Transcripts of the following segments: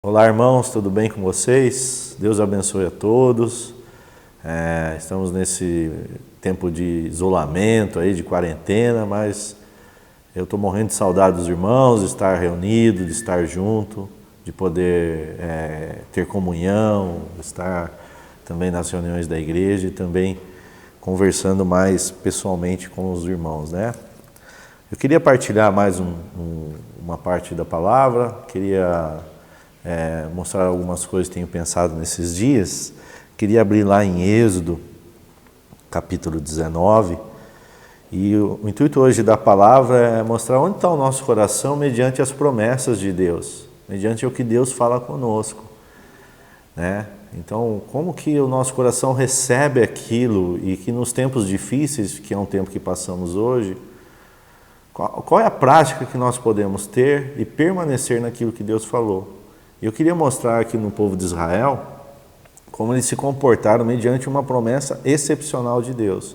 Olá, irmãos, tudo bem com vocês? Deus abençoe a todos. Estamos nesse tempo de isolamento, aí, de quarentena, mas eu estou morrendo de saudade dos irmãos, de estar reunido, de estar junto, de poder ter comunhão, estar também nas reuniões da igreja e também conversando mais pessoalmente com os irmãos, né? Eu queria partilhar mais uma parte da palavra, queria mostrar algumas coisas que tenho pensado nesses dias. Queria abrir lá em Êxodo, capítulo 19, e o intuito hoje da palavra é mostrar onde está o nosso coração mediante as promessas de Deus, mediante o que Deus fala conosco, né? Então, como que o nosso coração recebe aquilo e que nos tempos difíceis, que é um tempo que passamos hoje, qual é a prática que nós podemos ter e permanecer naquilo que Deus falou? Eu queria mostrar aqui no povo de Israel como eles se comportaram mediante uma promessa excepcional de Deus.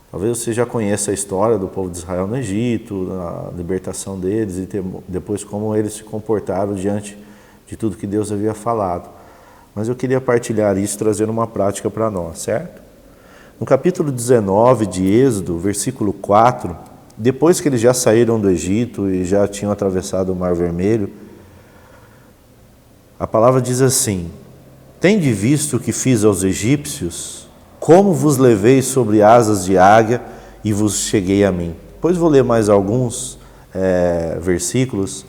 Talvez você já conheça a história do povo de Israel no Egito, a libertação deles e depois como eles se comportaram diante de tudo que Deus havia falado. Mas eu queria partilhar isso, trazer uma prática para nós, certo? No capítulo 19 de Êxodo, versículo 4, depois que eles já saíram do Egito e já tinham atravessado o Mar Vermelho, a palavra diz assim: tende visto o que fiz aos egípcios, como vos levei sobre asas de águia e vos cheguei a mim. Depois vou ler mais alguns versículos,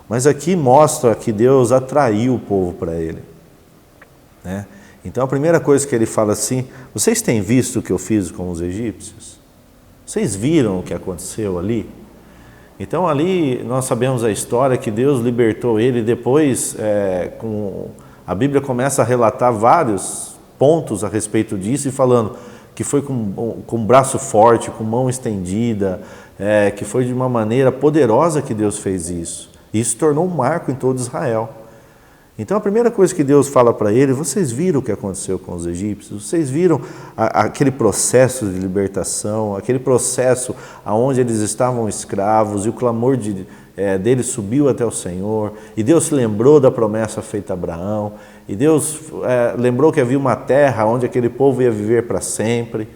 mas aqui mostra que Deus atraiu o povo para Ele, né? Então a primeira coisa que ele fala assim: vocês têm visto o que eu fiz com os egípcios? Vocês viram o que aconteceu ali? Então ali nós sabemos a história que Deus libertou ele. Depois a Bíblia começa a relatar vários pontos a respeito disso e falando que foi com braço forte, com mão estendida, que foi de uma maneira poderosa que Deus fez isso. E isso tornou um marco em todo Israel. Então a primeira coisa que Deus fala para ele: vocês viram o que aconteceu com os egípcios? Vocês viram aquele processo de libertação, aquele processo onde eles estavam escravos e o clamor deles subiu até o Senhor, e Deus se lembrou da promessa feita a Abraão, e Deus lembrou que havia uma terra onde aquele povo ia viver para sempre,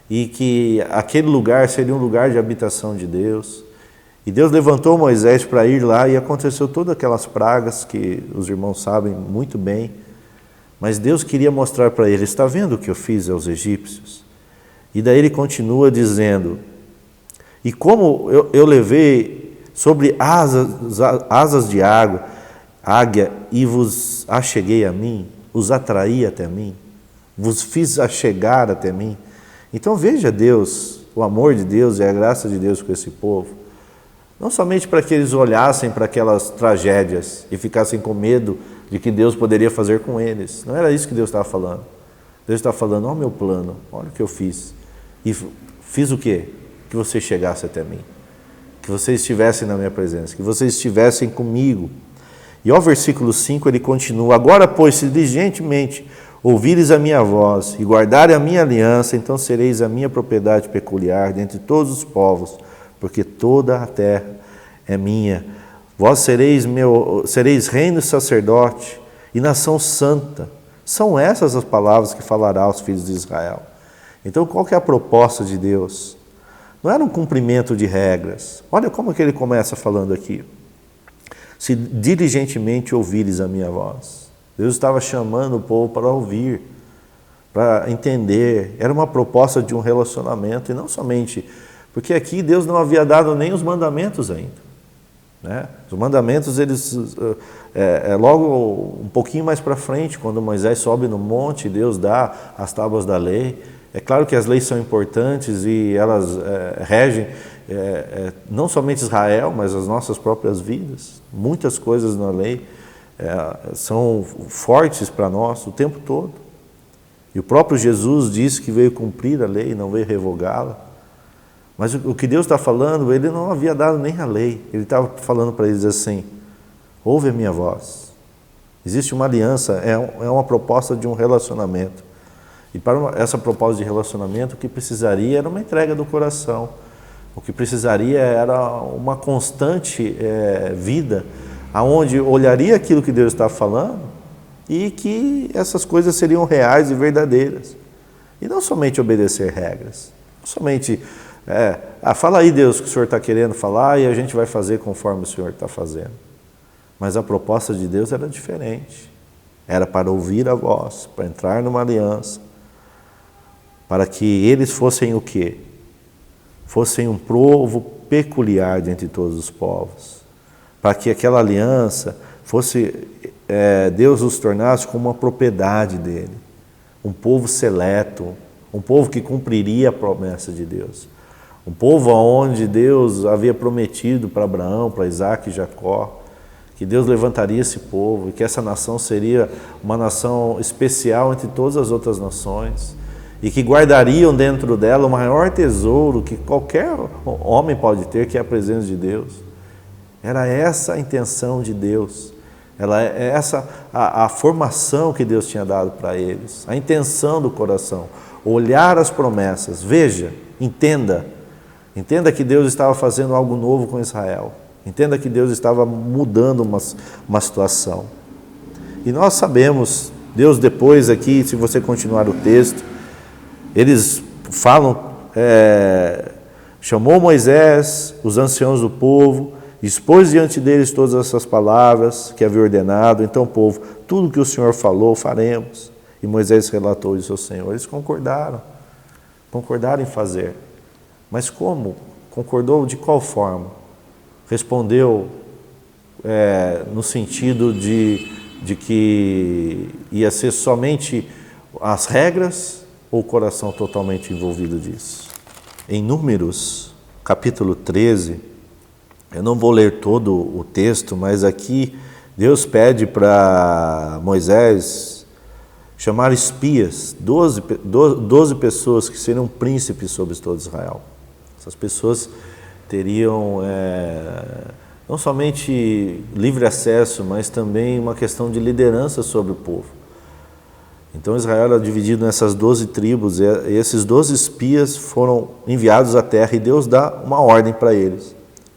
e que aquele lugar seria um lugar de habitação de Deus. E Deus levantou Moisés para ir lá e aconteceu todas aquelas pragas que os irmãos sabem muito bem. Mas Deus queria mostrar para ele: está vendo o que eu fiz aos egípcios? E daí ele continua dizendo: e como eu levei sobre asas de águia e vos acheguei a mim, os atraí até mim, vos fiz achegar até mim. Então veja Deus, o amor de Deus e a graça de Deus com esse povo. Não somente para que eles olhassem para aquelas tragédias e ficassem com medo de que Deus poderia fazer com eles. Não era isso que Deus estava falando. Deus estava falando: olha o meu plano, olha o que eu fiz. E fiz o quê? Que vocês chegassem até mim. Que vocês estivessem na minha presença. Que vocês estivessem comigo. E ao versículo 5 ele continua: agora, pois, se diligentemente ouvires a minha voz e guardarem a minha aliança, então sereis a minha propriedade peculiar dentre todos os povos, porque toda a terra é minha. Vós sereis reino e sacerdote e nação santa. São essas as palavras que falará aos filhos de Israel. Então, qual que é a proposta de Deus? Não era um cumprimento de regras. Olha como que ele começa falando aqui: se diligentemente ouvires a minha voz. Deus estava chamando o povo para ouvir, para entender. Era uma proposta de um relacionamento, e não somente... Porque aqui Deus não havia dado nem os mandamentos ainda, né? Os mandamentos, eles logo um pouquinho mais para frente, quando Moisés sobe no monte, Deus dá as tábuas da lei. É claro que as leis são importantes e elas regem não somente Israel, mas as nossas próprias vidas. Muitas coisas na lei são fortes para nós o tempo todo. E o próprio Jesus disse que veio cumprir a lei, não veio revogá-la. Mas o que Deus está falando, Ele não havia dado nem a lei. Ele estava falando para eles assim: ouve a minha voz. Existe uma aliança, é uma proposta de um relacionamento. E para essa proposta de relacionamento, o que precisaria era uma entrega do coração. O que precisaria era uma constante vida aonde olharia aquilo que Deus estava falando e que essas coisas seriam reais e verdadeiras. E não somente obedecer regras, não somente, fala aí Deus o que o Senhor está querendo falar e a gente vai fazer conforme o Senhor está fazendo. Mas a proposta de Deus era diferente. Era para ouvir a voz, para entrar numa aliança, para que eles fossem o quê? Fossem um povo peculiar dentre todos os povos. Para que aquela aliança fosse, Deus os tornasse como uma propriedade dele. Um povo seleto, um povo que cumpriria a promessa de Deus. Um povo onde Deus havia prometido para Abraão, para Isaac e Jacó, que Deus levantaria esse povo e que essa nação seria uma nação especial entre todas as outras nações e que guardariam dentro dela o maior tesouro que qualquer homem pode ter, que é a presença de Deus. Era essa a intenção de Deus, essa a formação que Deus tinha dado para eles, a intenção do coração, olhar as promessas, veja, entenda que Deus estava fazendo algo novo com Israel. Entenda que Deus estava mudando uma situação. E nós sabemos, Deus depois aqui, se você continuar o texto, eles falam, chamou Moisés, os anciãos do povo, expôs diante deles todas essas palavras que havia ordenado. Então, povo, tudo que o Senhor falou, faremos. E Moisés relatou isso ao Senhor. Eles concordaram em fazer. Mas como? Concordou de qual forma? Respondeu no sentido de que ia ser somente as regras ou o coração totalmente envolvido disso? Em Números, capítulo 13, eu não vou ler todo o texto, mas aqui Deus pede para Moisés chamar espias, 12 pessoas que seriam príncipes sobre todo Israel. Essas pessoas teriam não somente livre acesso, mas também uma questão de liderança sobre o povo. Então Israel era dividido nessas 12 tribos, e esses 12 espias foram enviados à terra, e Deus dá uma ordem para eles.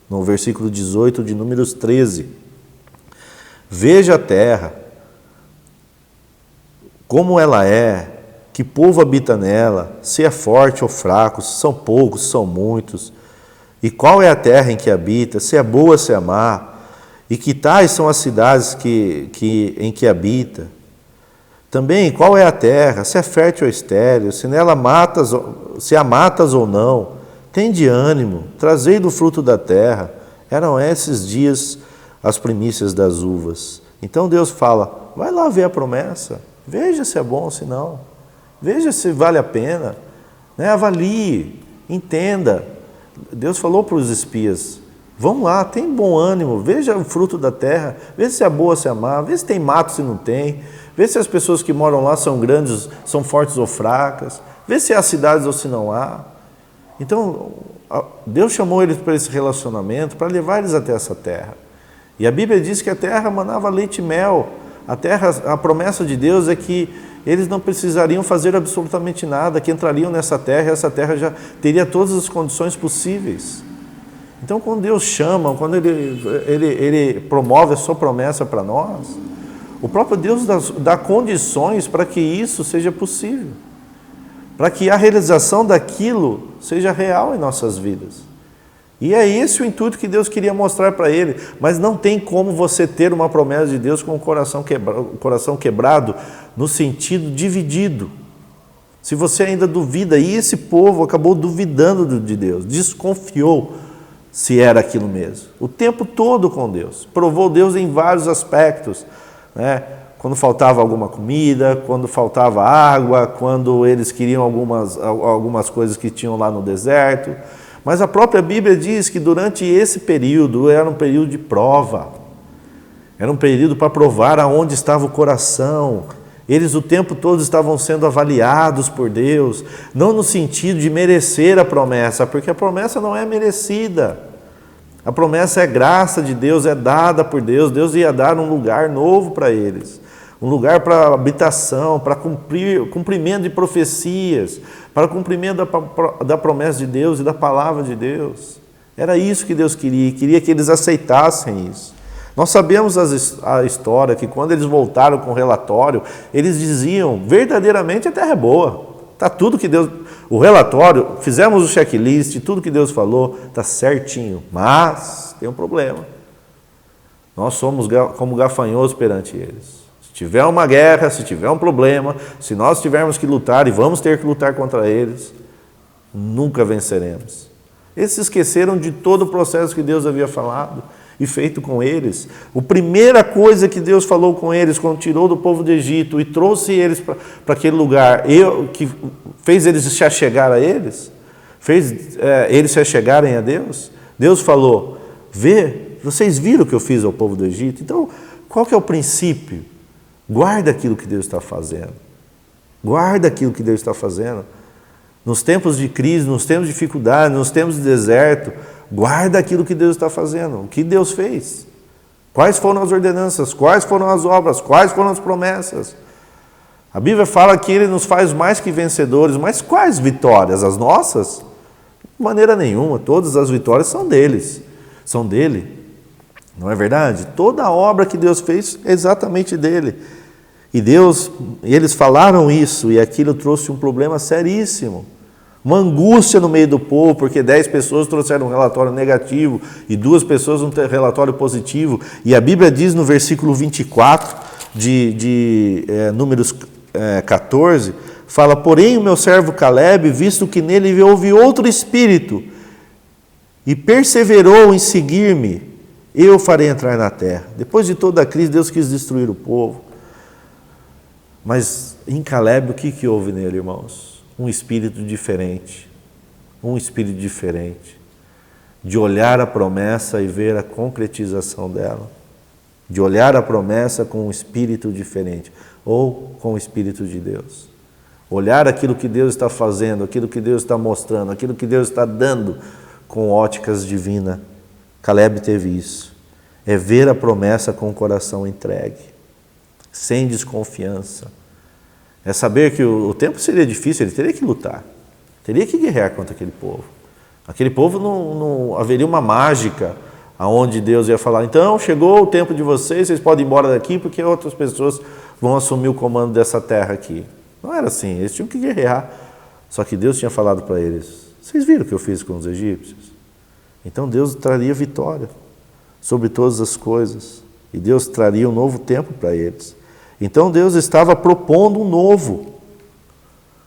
No versículo 18 de Números 13. Veja a terra, como ela é, que povo habita nela, se é forte ou fraco, se são poucos, se são muitos. E qual é a terra em que habita, se é boa, se é má, e que tais são as cidades em que habita. Também, qual é a terra, se é fértil ou estéril, se a matas ou não. Tende ânimo, trazei do fruto da terra. Eram esses dias as primícias das uvas. Então Deus fala, vai lá ver a promessa, veja se é bom ou se não, veja se vale a pena, avalie, entenda. Deus falou para os espias, vão lá, tem bom ânimo, veja o fruto da terra, veja se é boa, se é má, veja se tem mato, se não tem, veja se as pessoas que moram lá são grandes, são fortes ou fracas, veja se há cidades ou se não há. Então, Deus chamou eles para esse relacionamento, para levar eles até essa terra. E a Bíblia diz que a terra manava leite e mel. A promessa de Deus é que eles não precisariam fazer absolutamente nada, que entrariam nessa terra, e essa terra já teria todas as condições possíveis. Então, quando Deus chama, quando Ele promove a sua promessa para nós, o próprio Deus dá condições para que isso seja possível, para que a realização daquilo seja real em nossas vidas. E é esse o intuito que Deus queria mostrar para ele. Mas não tem como você ter uma promessa de Deus com o coração quebrado, no sentido dividido. Se você ainda duvida, e esse povo acabou duvidando de Deus, desconfiou se era aquilo mesmo. O tempo todo com Deus, provou Deus em vários aspectos, Quando faltava alguma comida, quando faltava água, quando eles queriam algumas coisas que tinham lá no deserto. Mas a própria Bíblia diz que durante esse período era um período de prova. Era um período para provar aonde estava o coração. Eles o tempo todo estavam sendo avaliados por Deus, não no sentido de merecer a promessa, porque a promessa não é merecida. A promessa é graça de Deus, é dada por Deus. Deus ia dar um lugar novo para eles. Um lugar para habitação, para cumprimento de profecias, para cumprimento da promessa de Deus e da palavra de Deus. Era isso que Deus queria que eles aceitassem isso. Nós sabemos a história que quando eles voltaram com o relatório, eles diziam, verdadeiramente a terra é boa. Está tudo que Deus... O relatório, fizemos o checklist, tudo que Deus falou, está certinho. Mas tem um problema. Nós somos como gafanhotos perante eles. Se tiver uma guerra, se tiver um problema, se nós tivermos que lutar e vamos ter que lutar contra eles, nunca venceremos. Eles se esqueceram de todo o processo que Deus havia falado e feito com eles. A primeira coisa que Deus falou com eles, quando tirou do povo do Egito e trouxe eles para aquele lugar, que fez eles se achegar a eles, fez eles se achegarem a Deus, Deus falou, vocês viram o que eu fiz ao povo do Egito? Então, qual que é o princípio? Guarda aquilo que Deus está fazendo. Guarda aquilo que Deus está fazendo. Nos tempos de crise, nos tempos de dificuldade, nos tempos de deserto, guarda aquilo que Deus está fazendo, o que Deus fez. Quais foram as ordenanças, quais foram as obras, quais foram as promessas. A Bíblia fala que Ele nos faz mais que vencedores, mas quais vitórias? As nossas? De maneira nenhuma, todas as vitórias são deles, são dele. Não é verdade? Toda a obra que Deus fez é exatamente dele. E eles falaram isso e aquilo trouxe um problema seríssimo. Uma angústia no meio do povo, porque 10 pessoas trouxeram um relatório negativo e 2 pessoas um relatório positivo. E a Bíblia diz no versículo 24 de Números 14, fala, porém o meu servo Caleb, visto que nele houve outro espírito e perseverou em seguir-me, eu farei entrar na terra. Depois de toda a crise, Deus quis destruir o povo. Mas em Caleb, o que houve nele, irmãos? Um espírito diferente, de olhar a promessa e ver a concretização dela, de olhar a promessa com um espírito diferente, ou com o Espírito de Deus. Olhar aquilo que Deus está fazendo, aquilo que Deus está mostrando, aquilo que Deus está dando com óticas divinas. Caleb teve isso. É ver a promessa com o coração entregue, sem desconfiança. É saber que o tempo seria difícil, ele teria que lutar, teria que guerrear contra aquele povo. Aquele povo não haveria uma mágica onde Deus ia falar, então chegou o tempo de vocês podem ir embora daqui porque outras pessoas vão assumir o comando dessa terra aqui. Não era assim, eles tinham que guerrear. Só que Deus tinha falado para eles, vocês viram o que eu fiz com os egípcios? Então Deus traria vitória sobre todas as coisas. E Deus traria um novo tempo para eles. Então Deus estava propondo um novo.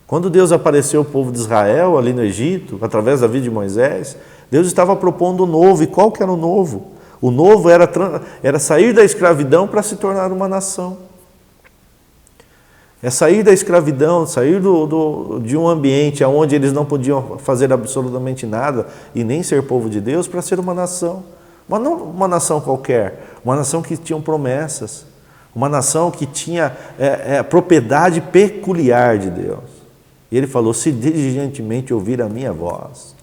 Quando Deus apareceu ao povo de Israel ali no Egito, através da vida de Moisés, Deus estava propondo um novo. E qual que era o novo? O novo era sair da escravidão para se tornar uma nação. É sair da escravidão, sair de um ambiente onde eles não podiam fazer absolutamente nada e nem ser povo de Deus para ser uma nação. Mas não uma nação qualquer, uma nação que tinha promessas. Uma nação que tinha propriedade peculiar de Deus. E ele falou, se diligentemente ouvir a minha voz.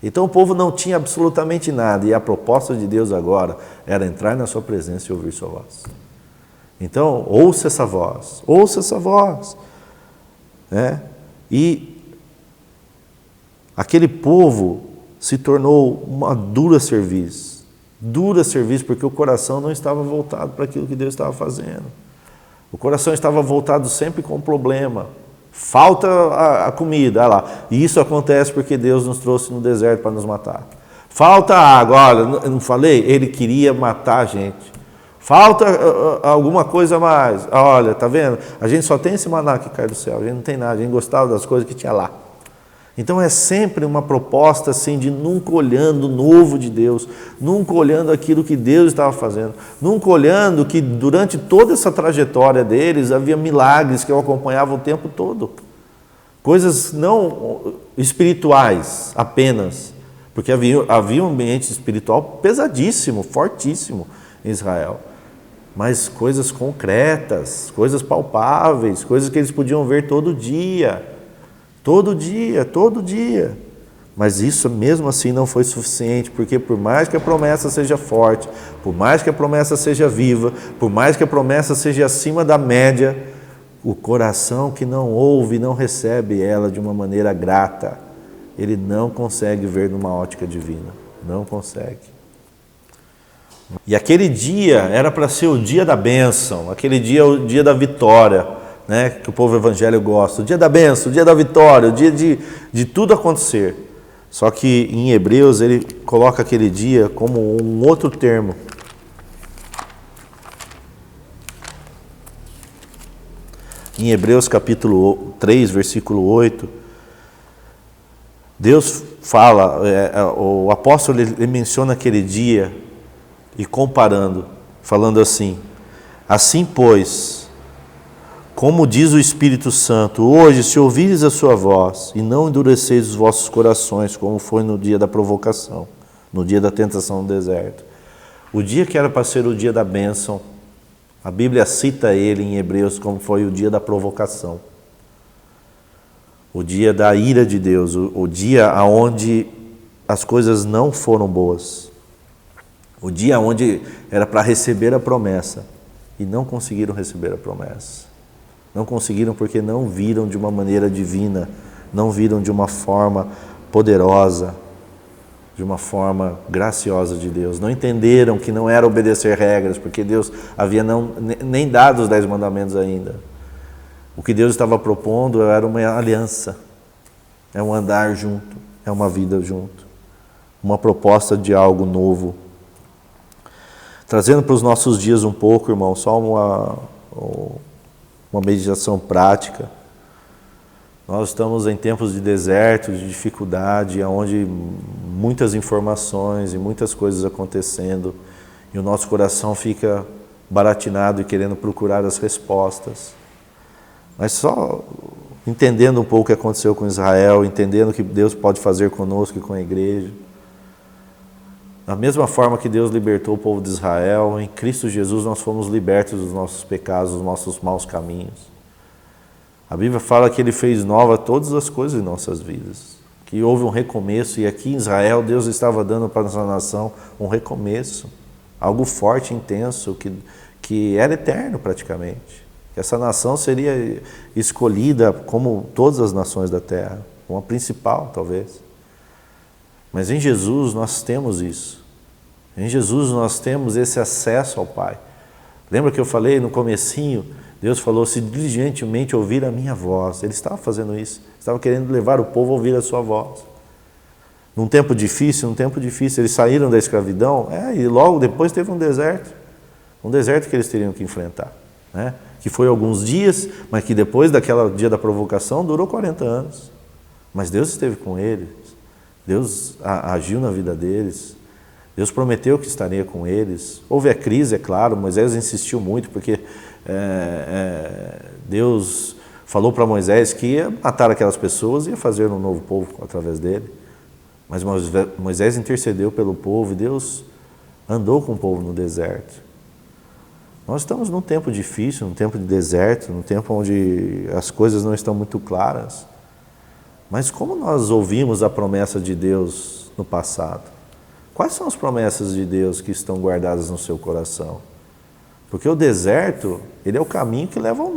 Então o povo não tinha absolutamente nada. E a proposta de Deus agora era entrar na sua presença e ouvir sua voz. Então, ouça essa voz. Ouça essa voz. E aquele povo se tornou uma dura serviço. Dura serviço, porque o coração não estava voltado para aquilo que Deus estava fazendo. O coração estava voltado sempre com problema. Falta a comida, olha lá. E isso acontece porque Deus nos trouxe no deserto para nos matar. Falta água, olha, eu não falei? Ele queria matar a gente. Falta alguma coisa a mais. Olha, tá vendo? A gente só tem esse maná que cai do céu, a gente não tem nada, a gente gostava das coisas que tinha lá. Então é sempre uma proposta assim de nunca olhando o novo de Deus, nunca olhando aquilo que Deus estava fazendo, nunca olhando que durante toda essa trajetória deles havia milagres que o acompanhavam o tempo todo. Coisas não espirituais apenas, porque havia um ambiente espiritual pesadíssimo, fortíssimo em Israel. Mas coisas concretas, coisas palpáveis, coisas que eles podiam ver todo dia. Todo dia, todo dia. Mas isso mesmo assim não foi suficiente, porque por mais que a promessa seja forte, por mais que a promessa seja viva, por mais que a promessa seja acima da média, o coração que não ouve, não recebe ela de uma maneira grata, ele não consegue ver numa ótica divina. Não consegue. E aquele dia era para ser o dia da bênção, aquele dia é o dia da vitória, né? Que o povo evangélico gosta. O dia da bênção, o dia da vitória, o dia de tudo acontecer. Só que em Hebreus ele coloca aquele dia como um outro termo. Em Hebreus capítulo 3, versículo 8, Deus fala, o apóstolo ele menciona aquele dia e comparando, falando assim: assim pois, como diz o Espírito Santo, hoje se ouvires a sua voz e não endureceis os vossos corações, como foi no dia da provocação, no dia da tentação no deserto. O dia que era para ser o dia da bênção, a Bíblia cita ele em Hebreus como foi o dia da provocação. O dia da ira de Deus, o dia onde as coisas não foram boas. O dia onde era para receber a promessa e não conseguiram receber a promessa. Não conseguiram porque não viram de uma maneira divina, não viram de uma forma poderosa, de uma forma graciosa de Deus. Não entenderam que não era obedecer regras, porque Deus havia nem dado os 10 mandamentos ainda. O que Deus estava propondo era uma aliança, é um andar junto, é uma vida junto, uma proposta de algo novo. Trazendo para os nossos dias um pouco, irmão, só uma meditação prática. Nós estamos em tempos de deserto, de dificuldade, onde muitas informações e muitas coisas acontecendo, e o nosso coração fica baratinado e querendo procurar as respostas. Mas só entendendo um pouco o que aconteceu com Israel, entendendo o que Deus pode fazer conosco e com a igreja. Da mesma forma que Deus libertou o povo de Israel, em Cristo Jesus nós fomos libertos dos nossos pecados, dos nossos maus caminhos. A Bíblia fala que Ele fez nova todas as coisas em nossas vidas, que houve um recomeço, e aqui em Israel Deus estava dando para essa nação um recomeço, algo forte, intenso, que era eterno praticamente. Que essa nação seria escolhida como todas as nações da terra, como a principal talvez. Mas em Jesus nós temos isso. Em Jesus nós temos esse acesso ao Pai. Lembra que eu falei no comecinho? Deus falou: se diligentemente ouvir a minha voz. Ele estava fazendo isso. Estava querendo levar o povo a ouvir a sua voz. Num tempo difícil, eles saíram da escravidão, e logo depois teve um deserto que eles teriam que enfrentar, né? Que foi alguns dias, mas que depois daquele dia da provocação durou 40 anos. Mas Deus esteve com eles, Deus agiu na vida deles, Deus prometeu que estaria com eles. Houve a crise, é claro, Moisés insistiu muito, porque Deus falou para Moisés que ia matar aquelas pessoas e ia fazer um novo povo através dele. Mas Moisés intercedeu pelo povo e Deus andou com o povo no deserto. Nós estamos num tempo difícil, num tempo de deserto, num tempo onde as coisas não estão muito claras. Mas como nós ouvimos a promessa de Deus no passado? Quais são as promessas de Deus que estão guardadas no seu coração? Porque o deserto, ele é o caminho que leva ao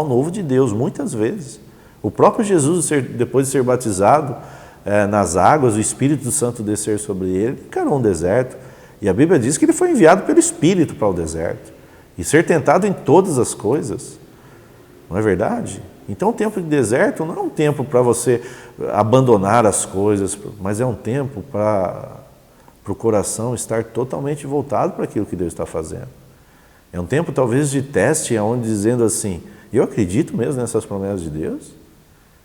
novo de Deus, muitas vezes. O próprio Jesus, depois de ser batizado nas águas, o Espírito Santo descer sobre ele, encarou um deserto. E a Bíblia diz que ele foi enviado pelo Espírito para o deserto. E ser tentado em todas as coisas. Não é verdade? Então o tempo de deserto não é um tempo para você abandonar as coisas, mas é um tempo para o coração estar totalmente voltado para aquilo que Deus está fazendo. É um tempo talvez de teste, onde dizendo assim: eu acredito mesmo nessas promessas de Deus?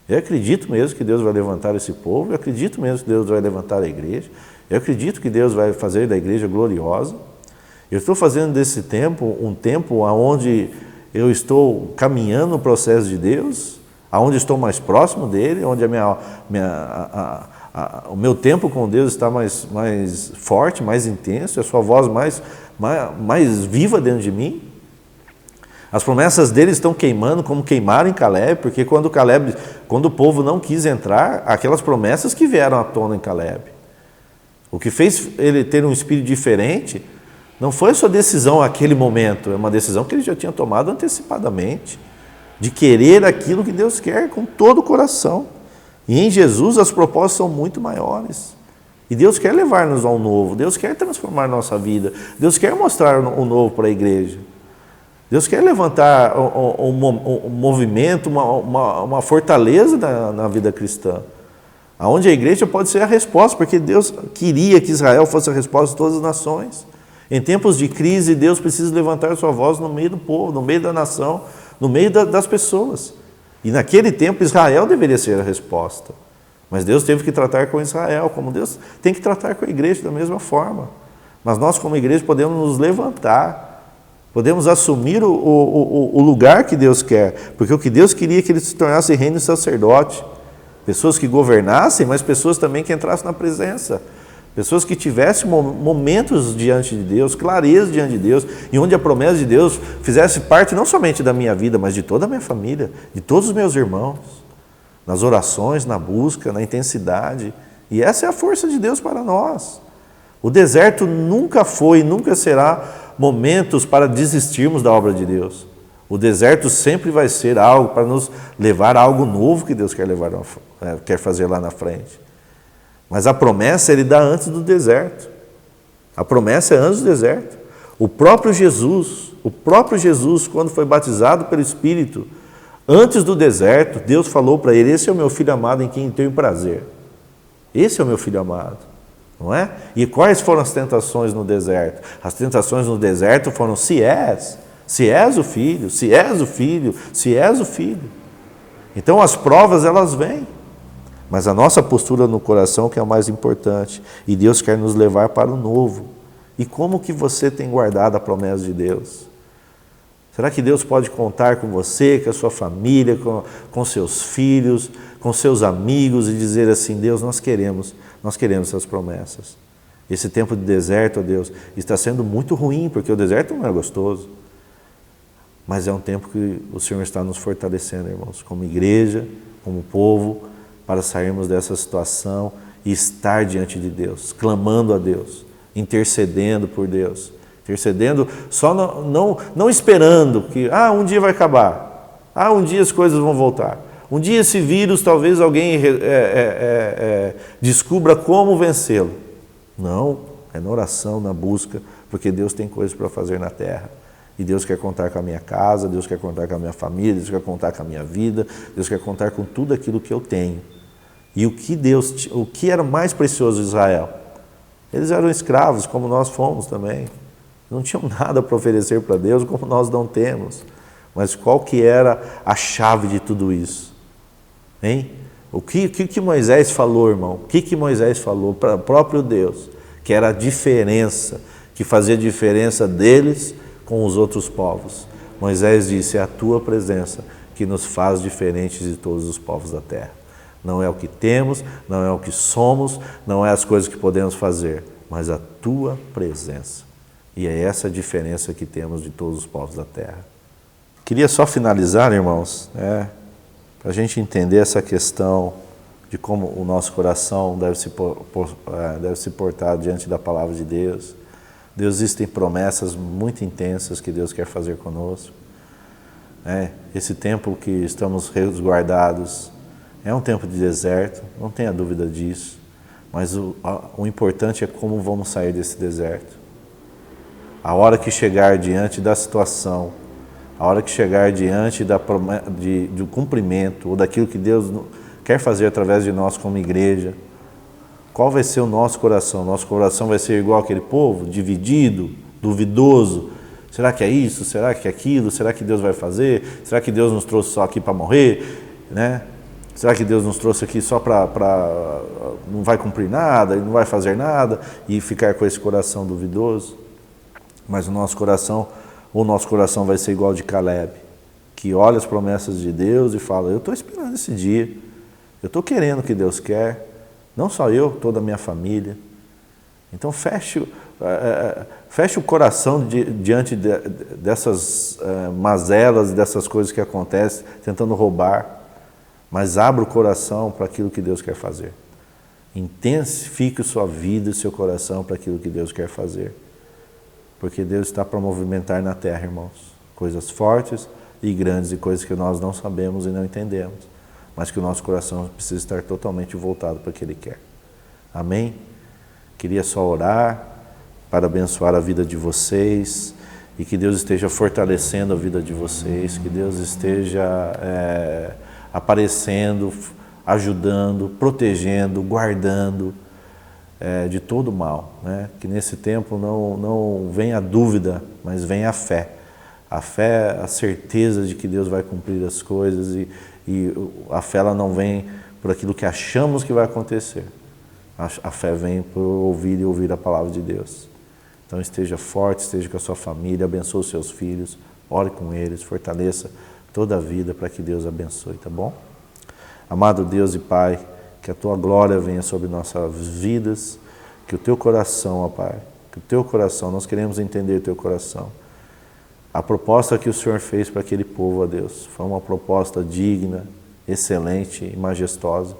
Eu acredito mesmo que Deus vai levantar esse povo? Eu acredito mesmo que Deus vai levantar a igreja? Eu acredito que Deus vai fazer da igreja gloriosa? Eu estou fazendo desse tempo um tempo onde eu estou caminhando no processo de Deus, aonde estou mais próximo dele, onde o meu tempo com Deus está mais forte, mais intenso, a sua voz mais viva dentro de mim. As promessas dele estão queimando como queimaram em Caleb, porque quando o povo não quis entrar, aquelas promessas que vieram à tona em Caleb. O que fez ele ter um espírito diferente não foi sua decisão naquele momento, é uma decisão que ele já tinha tomado antecipadamente, de querer aquilo que Deus quer com todo o coração. E em Jesus as propostas são muito maiores. E Deus quer levar-nos ao novo, Deus quer transformar a nossa vida, Deus quer mostrar o novo para a igreja. Deus quer levantar um movimento, uma fortaleza na vida cristã, onde a igreja pode ser a resposta, porque Deus queria que Israel fosse a resposta de todas as nações. Em tempos de crise, Deus precisa levantar a sua voz no meio do povo, no meio da nação, no meio das pessoas. E naquele tempo, Israel deveria ser a resposta. Mas Deus teve que tratar com Israel, como Deus tem que tratar com a igreja da mesma forma. Mas nós, como igreja, podemos nos levantar, podemos assumir o lugar que Deus quer, porque o que Deus queria é que ele se tornasse reino e sacerdote. Pessoas que governassem, mas pessoas também que entrassem na presença. Pessoas que tivessem momentos diante de Deus, clareza diante de Deus, e onde a promessa de Deus fizesse parte não somente da minha vida, mas de toda a minha família, de todos os meus irmãos. Nas orações, na busca, na intensidade. E essa é a força de Deus para nós. O deserto nunca foi e nunca será momentos para desistirmos da obra de Deus. O deserto sempre vai ser algo para nos levar a algo novo que Deus quer fazer lá na frente. Mas a promessa Ele dá antes do deserto. A promessa é antes do deserto. O próprio Jesus, quando foi batizado pelo Espírito, antes do deserto, Deus falou para ele: esse é o meu filho amado em quem tenho prazer. Esse é o meu filho amado, não é? E quais foram as tentações no deserto? As tentações no deserto foram: se és o filho, se és o filho, se és o filho. Então as provas, elas vêm, mas a nossa postura no coração que é o mais importante. E Deus quer nos levar para o novo. E como que você tem guardado a promessa de Deus? Será que Deus pode contar com você, com a sua família, com seus filhos, com seus amigos e dizer assim: Deus, nós queremos essas promessas. Esse tempo de deserto, ó Deus, está sendo muito ruim, porque o deserto não é gostoso. Mas é um tempo que o Senhor está nos fortalecendo, irmãos, como igreja, como povo, para sairmos dessa situação e estar diante de Deus, clamando a Deus, intercedendo por Deus. Intercedendo, só não esperando que um dia vai acabar, um dia as coisas vão voltar, um dia esse vírus talvez alguém descubra como vencê-lo. Não, é na oração, na busca, porque Deus tem coisas para fazer na terra. E Deus quer contar com a minha casa, Deus quer contar com a minha família, Deus quer contar com a minha vida, Deus quer contar com tudo aquilo que eu tenho. E o que era mais precioso de Israel? Eles eram escravos, como nós fomos também. Não tinham nada para oferecer para Deus, como nós não temos. Mas qual que era a chave de tudo isso? Hein? O que Moisés falou, irmão? O que Moisés falou para o próprio Deus? Que era a diferença, que fazia diferença deles com os outros povos. Moisés disse: é a tua presença que nos faz diferentes de todos os povos da terra. Não é o que temos, não é o que somos, não é as coisas que podemos fazer, mas a tua presença. E é essa a diferença que temos de todos os povos da terra. Queria só finalizar, irmãos, para a gente entender essa questão de como o nosso coração deve se portar diante da palavra de Deus. Existem promessas muito intensas que Deus quer fazer conosco. Esse tempo que estamos resguardados é um tempo de deserto, não tenha dúvida disso. Mas o importante é como vamos sair desse deserto. A hora que chegar diante da situação, a hora que chegar diante do cumprimento ou daquilo que Deus quer fazer através de nós como igreja, qual vai ser o nosso coração? Nosso coração vai ser igual aquele povo, dividido, duvidoso. Será que é isso? Será que é aquilo? Será que Deus vai fazer? Será que Deus nos trouxe só aqui para morrer? Será que Deus nos trouxe aqui só para não vai cumprir nada, não vai fazer nada e ficar com esse coração duvidoso? Mas o nosso coração vai ser igual de Caleb, que olha as promessas de Deus e fala: eu estou esperando esse dia, eu estou querendo o que Deus quer, não só eu, toda a minha família. Então feche o coração diante dessas mazelas, dessas coisas que acontecem, tentando roubar, mas abra o coração para aquilo que Deus quer fazer. Intensifique sua vida e seu coração para aquilo que Deus quer fazer. Porque Deus está para movimentar na terra, irmãos, coisas fortes e grandes e coisas que nós não sabemos e não entendemos, mas que o nosso coração precisa estar totalmente voltado para o que Ele quer. Amém? Queria só orar para abençoar a vida de vocês e que Deus esteja fortalecendo a vida de vocês, que Deus esteja aparecendo, ajudando, protegendo, guardando de todo mal, né? Que nesse tempo não venha a dúvida, mas venha a fé. A fé, a certeza de que Deus vai cumprir as coisas e a fé ela não vem por aquilo que achamos que vai acontecer. A fé vem por ouvir e ouvir a palavra de Deus. Então esteja forte, esteja com a sua família, abençoe os seus filhos, ore com eles, fortaleça toda a vida para que Deus abençoe, tá bom? Amado Deus e Pai, que a Tua glória venha sobre nossas vidas, que o Teu coração, ó Pai, que o Teu coração, nós queremos entender o Teu coração. A proposta que o Senhor fez para aquele povo, ó Deus, foi uma proposta digna, excelente e majestosa.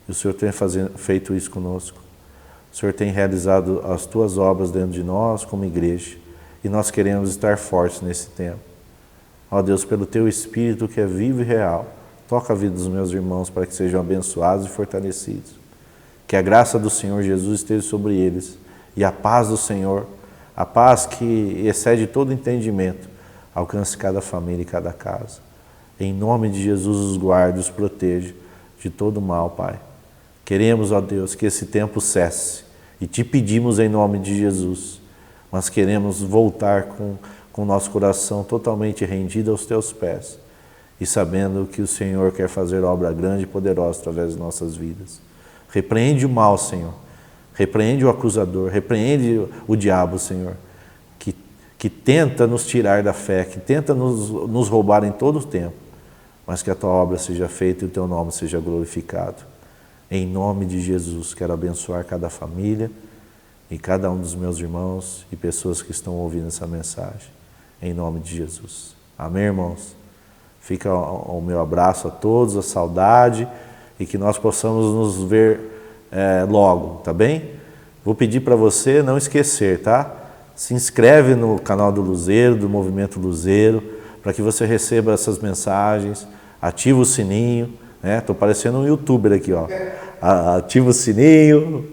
E o Senhor tem feito isso conosco. O Senhor tem realizado as Tuas obras dentro de nós como igreja. E nós queremos estar fortes nesse tempo. Ó Deus, pelo Teu Espírito que é vivo e real, toca a vida dos meus irmãos para que sejam abençoados e fortalecidos. Que a graça do Senhor Jesus esteja sobre eles e a paz do Senhor, a paz que excede todo entendimento, alcance cada família e cada casa. Em nome de Jesus os guarde, os proteja de todo mal, Pai. Queremos, ó Deus, que esse tempo cesse e Te pedimos em nome de Jesus, mas queremos voltar com o nosso coração totalmente rendido aos Teus pés e sabendo que o Senhor quer fazer obra grande e poderosa através de nossas vidas. Repreende o mal, Senhor. Repreende o acusador, repreende o diabo, Senhor, que tenta nos tirar da fé, que tenta nos roubar em todo o tempo, mas que a Tua obra seja feita e o Teu nome seja glorificado. Em nome de Jesus, quero abençoar cada família e cada um dos meus irmãos e pessoas que estão ouvindo essa mensagem. Em nome de Jesus. Amém, irmãos? Fica o meu abraço a todos, a saudade e que nós possamos nos ver logo, tá bem? Vou pedir para você não esquecer, tá? Se inscreve no canal do Luzeiro, do Movimento Luzeiro, para que você receba essas mensagens, ativa o sininho, né? Tô parecendo um youtuber aqui, ó. Ativa o sininho,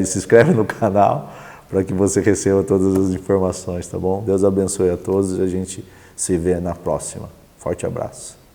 se inscreve no canal, para que você receba todas as informações, tá bom? Deus abençoe a todos e a gente se vê na próxima. Forte abraço.